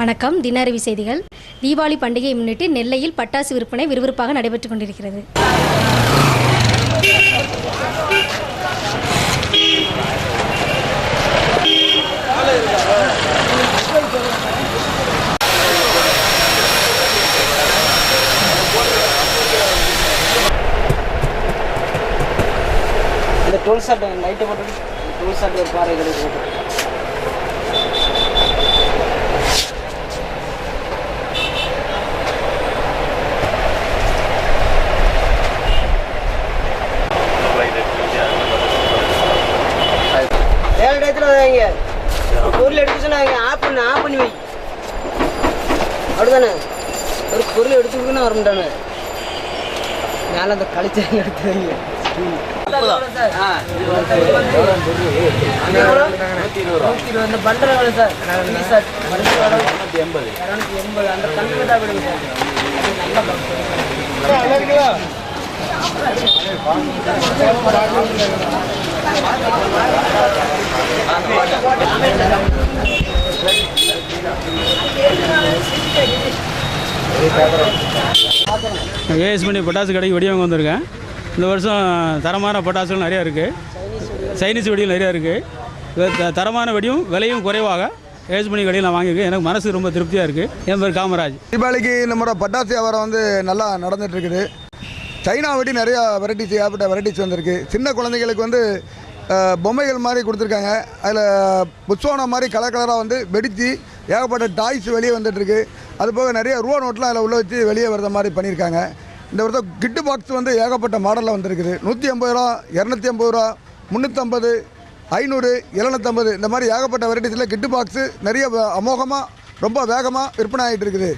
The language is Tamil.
வணக்கம். தினஅரவி செய்திகள். தீபாவளி பண்டிகையை முன்னிட்டு நெல்லையில் பட்டாசு விற்பனை விறுவிறுப்பாக நடைபெற்றுக் கொண்டிருக்கிறது. இந்த டோல் ஷாட் லைட்டை போட்டு டோல் ஷாட் ஒரு பாறை கிடையாது. ஏழு டயத்தில் வாங்க பொருள் எடுத்து சொன்னாங்க. ஆஃப் பண்ணி வை அப்படிதானே. ஒரு பொருள் எடுத்து கொடுக்கணும் வரமாட்டானு மேலே அந்த கழிச்சாங்க எடுத்து வைங்க. இந்த பண்டல் எவ்வளோ சார்? சார் பண்டல் 280 அந்த கண்ணில் தான் விடுங்க சார். ஏஎஸ்மணி பட்டாசு கடைக்கு வெடிவாங்க வந்திருக்கேன். இந்த வருஷம் தரமான பட்டாசுகள் நிறையா இருக்குது. சைனீஸ் வெடியும் நிறையா இருக்குது. தரமான வெடியும் விலையும் குறைவாக ஏஎஸ்மணி கடையில் நான் வாங்கியிருக்கேன். எனக்கு மனசு ரொம்ப திருப்தியாக இருக்குது. என் பேர் காமராஜ். தீபாவளிக்கு நம்மளோட பட்டாசு வியாபாரம் வந்து நல்லா நடந்துகிட்டு இருக்குது. சைனா வெடி நிறையா ஏகப்பட்ட வெரைட்டிஸ் வந்திருக்கு. சின்ன குழந்தைங்களுக்கு வந்து பொம்மைகள் மாதிரி கொடுத்துருக்காங்க. அதில் புஷ்வானம் மாதிரி கலராக வந்து வெடித்து ஏகப்பட்ட டாய்ஸ் வெளியே வந்துட்டுருக்கு. அதுபோக நிறைய ரூபா நோட்லாம் அதில் உள்ள வச்சு வெளியே வரத மாதிரி பண்ணியிருக்காங்க. இந்த வருஷம் கிட்டு பாக்ஸ் வந்து ஏகப்பட்ட மாடலில் வந்துருக்குது. 150 ரூபா, 250 ரூபா, 350, 500, 750 இந்த மாதிரி ஏகப்பட்ட வெரைட்டிஸில் கிட்டு பாக்ஸு நிறைய அமோகமாக ரொம்ப வேகமாக விற்பனை ஆகிட்டு இருக்குது.